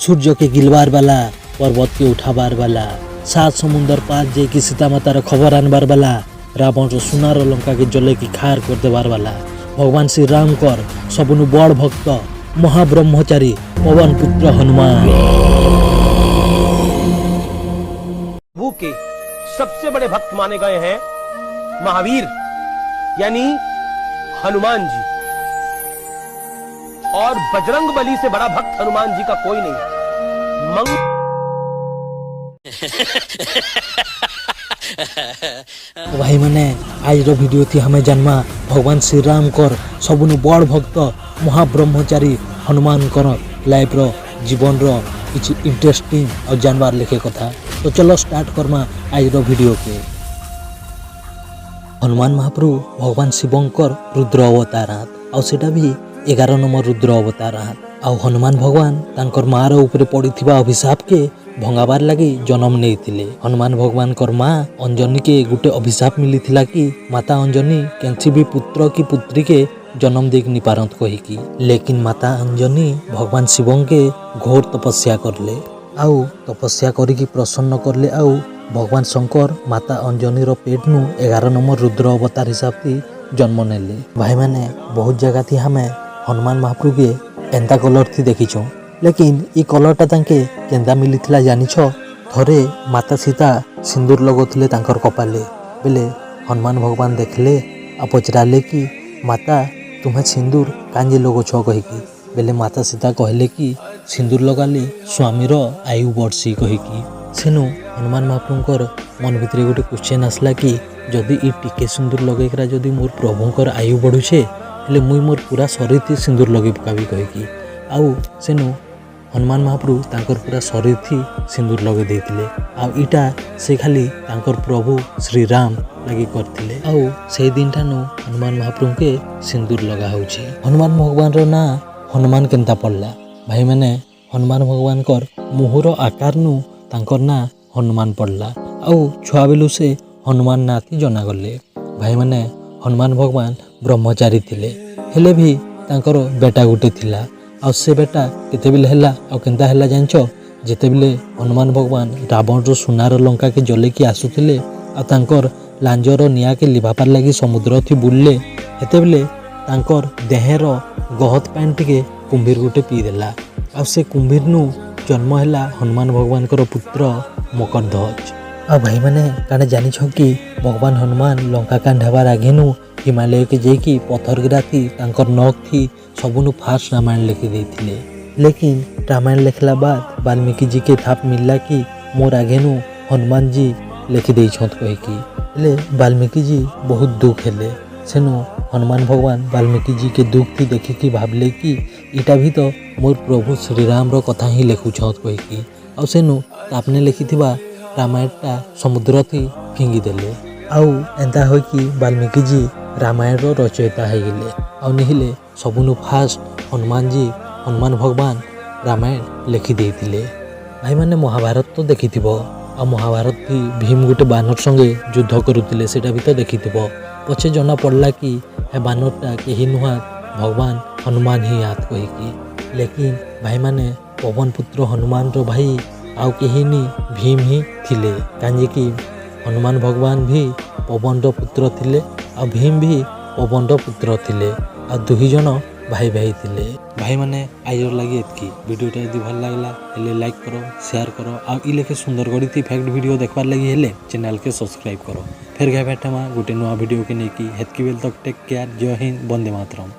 सूर्य के गिलवार वाला, पर्वत के उठाबार वाला, 7 समुंदर पार जे कि सीता मातार खबर आनबार वाला, रावण रो सुनार लंका के जले की खार कर देवार वाला, भगवान श्री राम कर सबनु बड़ भक्त महाब्रह्मचारी पवन पुत्र हनुमान। प्रभु के सबसे बड़े भक्त माने गए हैं महावीर यानी हनुमान जी, और बजरंग बली से बड़ा भक्त हनुमान जी का कोई नहीं। भाई मैंने आज वीडियो थी हमें जन्मा भगवान श्री राम कर सबनु बड़ भक्त महाब्रह्मचारी हनुमान कर लाइफ रो जीवन रो किसी इंटरेस्टिंग और जानवर लिखे कथा। तो चलो स्टार्ट करमा आज वीडियो के। हनुमान महाप्रभु भगवान शिवंकर रुद्र अवतार और सेटा भी 11 नंबर रुद्र अवतार आउ हनुमान भगवान तांकर मार ऊपर पड़िथिबा अभिशाप के भंगाबार लगी जन्म नहीं। हनुमान भगवान कर माँ अंजनी के गुटे अभिशाप मिली थिला कि माता अंजनी केंसी भी पुत्र की पुत्री के जन्म देख नहीं पारत कहीकि, लेकिन माता अंजनी भगवान शिवं के घोर तपस्या करले आउ तपस्या करिकी प्रसन्न करले आउ भगवान शंकर माता अंजनी रो पेट नु 11 नंबर रुद्र अवतार हिसाब से जन्म नेले। भाई मैंने बहुत जगह थी हमें हनुमान महाप्रभु के एंता कलर थी देखी छो, लेकिन ये कलरटा तांके केंदा मिली थिला जानी छो। थरे माता सीता सिंदूर लगोथिले तांकर कपाले बेले हनुमान भगवान देखले आ पचराले कि माता तुम्हें सिंदूर कांजे लगो छो कहीकि, बेले माता सीता कहले कि सिंदूर लगाले स्वामीर आयु बढ़सी कहीकि। सेनु हनुमान महाप्रभुंकर मन भितर गोटे क्वेश्चन आसला कि जदि ई टिके सिंदूर लगेकरा जदि मोर प्रभुंकर आयु बढ़ुछे हेले मुई मोर पूरा शरीर थी सिंदूर लगे पकाबी कहीकि। आउ सेनु हनुमान महाप्रभु तांकर पूरा शरीर थी सिंदूर लगे देथिले आउ इटा से खाली तांकर प्रभु श्री राम लगी करथिले। आउ से दिन ठानु हनुमान महाप्रभु के सिंदूर लगा होछि। हनुमान भगवान रो ना हनुमान केंता पड़ला भाई मैंने हनुमान भगवान कर मुहर आकार नु तांकर ना हनुमान पड़ला आउ छुआ बेलू से हनुमान ना थी जना गले। भाई मैंने हनुमान भगवान ब्रह्मचारी थिले हेले भी तांकर बेटा गुटे थिला आ से बेटा केते बिले हैला आ केंता हैला जानछो, जेते बिले हनुमान भगवान रावण रो सुनार लंका के जले की आसुथिले आ तांकर लांजर निया के लिभापार लगी समुद्र थी बुलले हेते बिले तांकर देहर गहत पानी टिके कुंभीर गुटे पी देला आ से कुंभीर नु जन्म हैला हनुमान भगवान कर पुत्र मकरध्वज। आ भाई मैंने काने जानी छो कि भगवान हनुमान लंका कांड हबार आगे नु हिमालय के जेकी पत्थर गिरा थी तांकर नख थी सबनु फास्ट रामायण लिखि देथिले, लेकिन रामायण लिखला बाद वाल्मीकि जी के थाप मिलला कि मोर आगे नु हनुमान जी लिखि देई छत कहीकि। ले वाल्मीकि जी बहुत दुख हेले सेनु हनुमान भगवान वाल्मीकि जी के दुख थी देखिकी भाबले कि इटा भी तो मोर प्रभु श्री राम रो कथा ही लिखु छत कहीकि। आ सेनु आपने लिखिथिबा रामायणटा समुद्र थी फिंगी देले आउ एंता हो कि वाल्मीकि जी रामायण रो रचयिता है गिले आउ निहिले सबनु फास्ट हनुमान जी हनुमान भगवान रामायण लिखि देथिले। भाई मैंने महाभारत तो देखिथिबो आ महाभारत भी भीम गुटे बानर संगे युद्ध करुतिले सेटा भी तो देखिथिबो। पछे जना पड़ला कि हे बानरटा केही नुहा भगवान हनुमान ही याद कहीकि, लेकिन भाई मैंने पवन पुत्र हनुमान रो भाई आउ केही नी भीम ही थिले कांजे कि हनुमान भगवान भी पवन रो पुत्र थिले आ भीम भी पवन रो पुत्र थिले आ दुही जन भाई भाई थिले। भाई मैंने आइर लगे एतकी वीडियोटा यदि भल लागला हेले लाइक करो शेयर करो आ ई लेखे सुंदर गड़ी थी फैक्ट वीडियो देखबार लगी हेले चैनल के सब्सक्राइब करो। फिर गए बैठा गोटे नुआ वीडियो के नहीं कि हेतकी बेल तक टेक केयर। जय हिंद, वंदे मातरम।